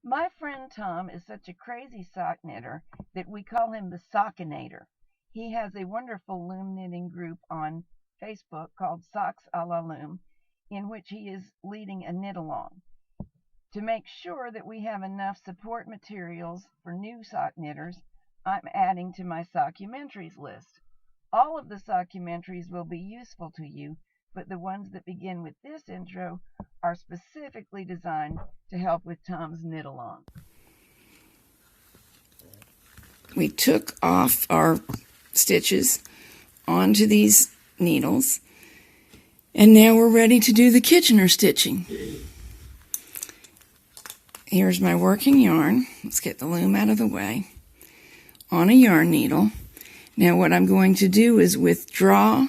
My friend Tom is such a crazy sock knitter that we call him the Sockinator. He has a wonderful loom knitting group on Facebook called Socks a la Loom, in which he is leading a knit along. To make sure that we have enough support materials for new sock knitters, I'm adding to my Sockumentaries list. All of the Sockumentaries will be useful to you, but the ones that begin with this intro are specifically designed to help with Tom's knit along. We took off our stitches onto these needles, and now we're ready to do the Kitchener stitching. Here's my working yarn. Let's get the loom out of the way. On a yarn needle. Now what I'm going to do is withdraw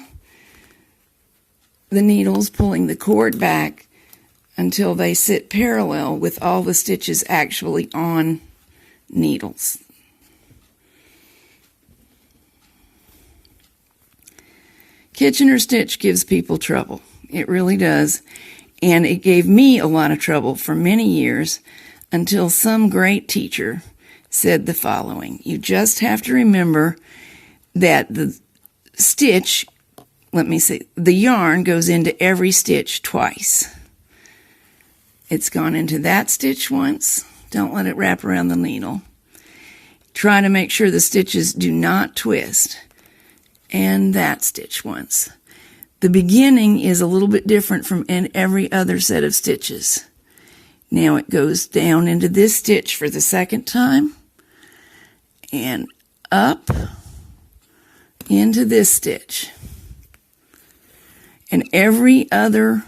the needles, pulling the cord back until they sit parallel with all the stitches actually on needles. Kitchener stitch gives people trouble. It really does. And it gave me a lot of trouble for many years until some great teacher said the following: you just have to remember that the stitch, the yarn goes into every stitch twice. It's gone into that stitch once. Don't let it wrap around the needle. Try to make sure the stitches do not twist. And that stitch once. The beginning is a little bit different from every other set of stitches. Now it goes down into this stitch for the second time and up into this stitch. And every other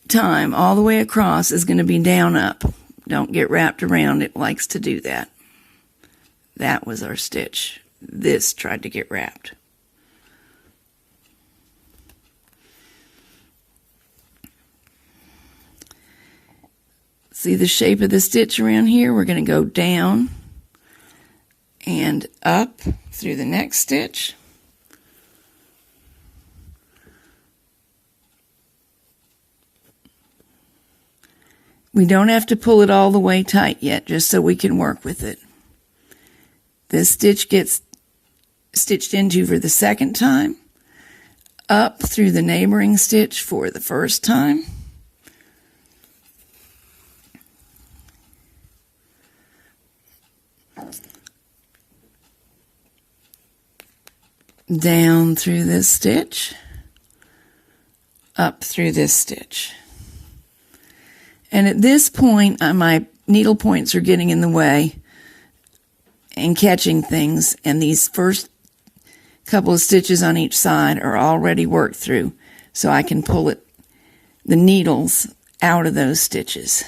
time all the way across is going to be down up. Don't get wrapped around. It likes to do that. That was our stitch. This tried to get wrapped. See the shape of the stitch around here? We're going to go down and up through the next stitch. We don't have to pull it all the way tight yet, just so we can work with it. This stitch gets stitched into for the second time, up through the neighboring stitch for the first time, down through this stitch, up through this stitch. And at this point, my needle points are getting in the way and catching things, and these first couple of stitches on each side are already worked through, so I can pull the needles out of those stitches.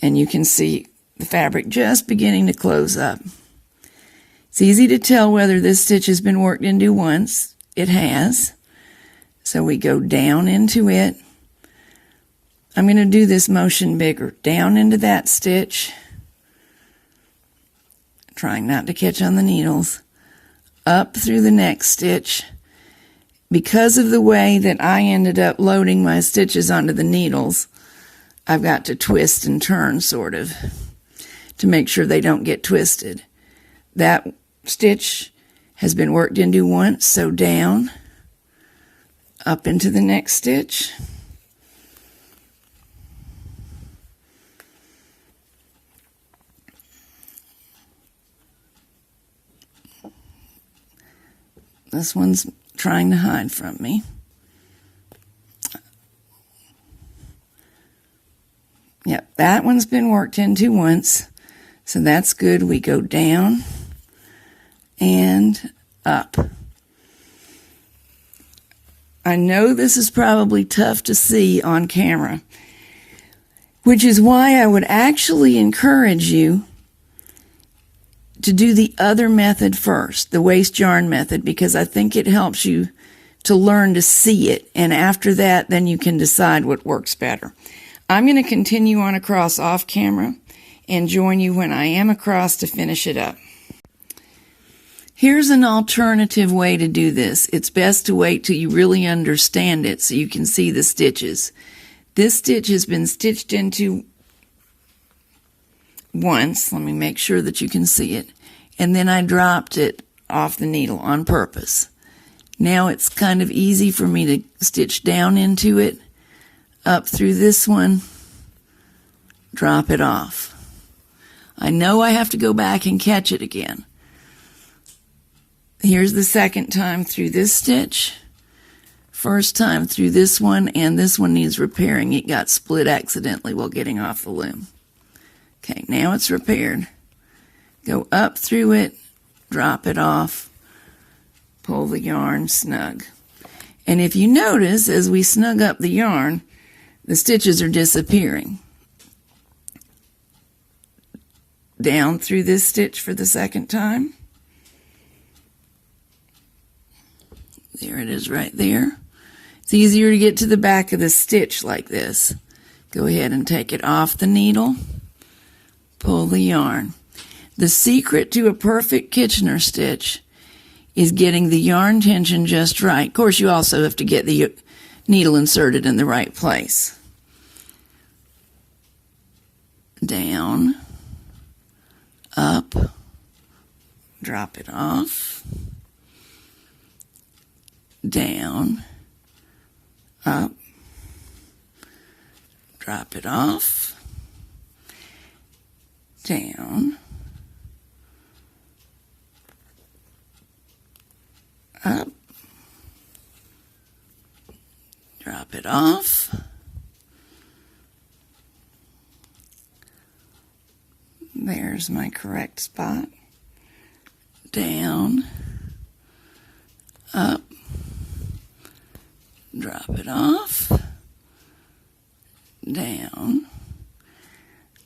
And you can see the fabric just beginning to close up. It's easy to tell whether this stitch has been worked into once. It has. So we go down into it. I'm going to do this motion bigger. Down into that stitch, trying not to catch on the needles, up through the next stitch. Because of the way that I ended up loading my stitches onto the needles, I've got to twist and turn sort of to make sure they don't get twisted. That stitch has been worked into once, so down, up into the next stitch. This one's trying to hide from me. Yep, that one's been worked into once, so that's good. We go down and up. I know this is probably tough to see on camera, which is why I would actually encourage you to do the other method first, the waste yarn method, because I think it helps you to learn to see it, and after that, then you can decide what works better. I'm going to continue on across off camera and join you when I am across to finish it up. Here's an alternative way to do this. It's best to wait till you really understand it so you can see the stitches. This stitch has been stitched into once. Let me make sure that you can see it. And then I dropped it off the needle on purpose. Now it's kind of easy for me to stitch down into it, up through this one, drop it off. I know I have to go back and catch it again. Here's the second time through this stitch. First time through this one, and this one needs repairing. It got split accidentally while getting off the loom. Okay, now it's repaired. Go up through it, drop it off, pull the yarn snug. And if you notice, as we snug up the yarn, the stitches are disappearing. Down through this stitch for the second time. There it is right there. It's easier to get to the back of the stitch like this. Go ahead and take it off the needle. Pull the yarn. The secret to a perfect Kitchener stitch is getting the yarn tension just right. Of course, you also have to get the needle inserted in the right place. Down, up, drop it off, down, up, drop it off, down, up, drop it off, there's my correct spot, down, up, drop it off, down,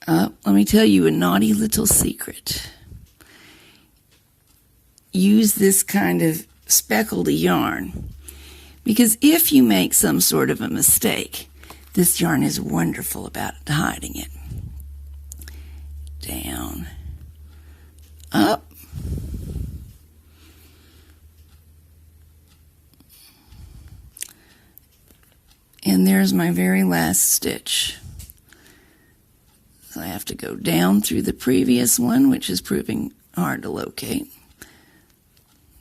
up. Let me tell you a naughty little secret. Use this kind of speckled yarn, because if you make some sort of a mistake, this yarn is wonderful about hiding it. Down, up, and there's my very last stitch. So I have to go down through the previous one, which is proving hard to locate.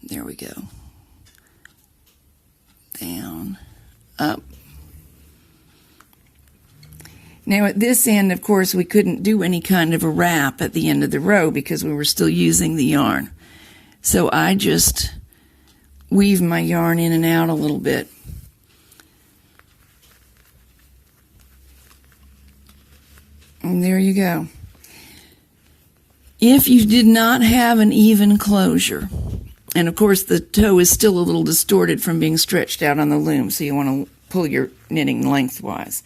There we go. Down, up. Now at this end, of course, we couldn't do any kind of a wrap at the end of the row because we were still using the yarn. So I just weave my yarn in and out a little bit. And there you go. If you did not have an even closure, and of course the toe is still a little distorted from being stretched out on the loom, so you want to pull your knitting lengthwise.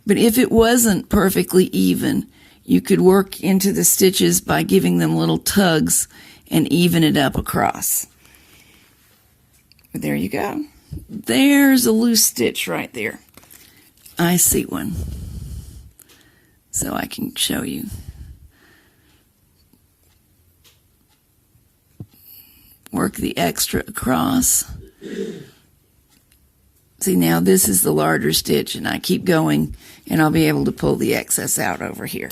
But if it wasn't perfectly even, you could work into the stitches by giving them little tugs and even it up across. There you go. There's a loose stitch right there. I see one. So I can show you. Work the extra across. See, now this is the larger stitch, and I keep going, and I'll be able to pull the excess out over here.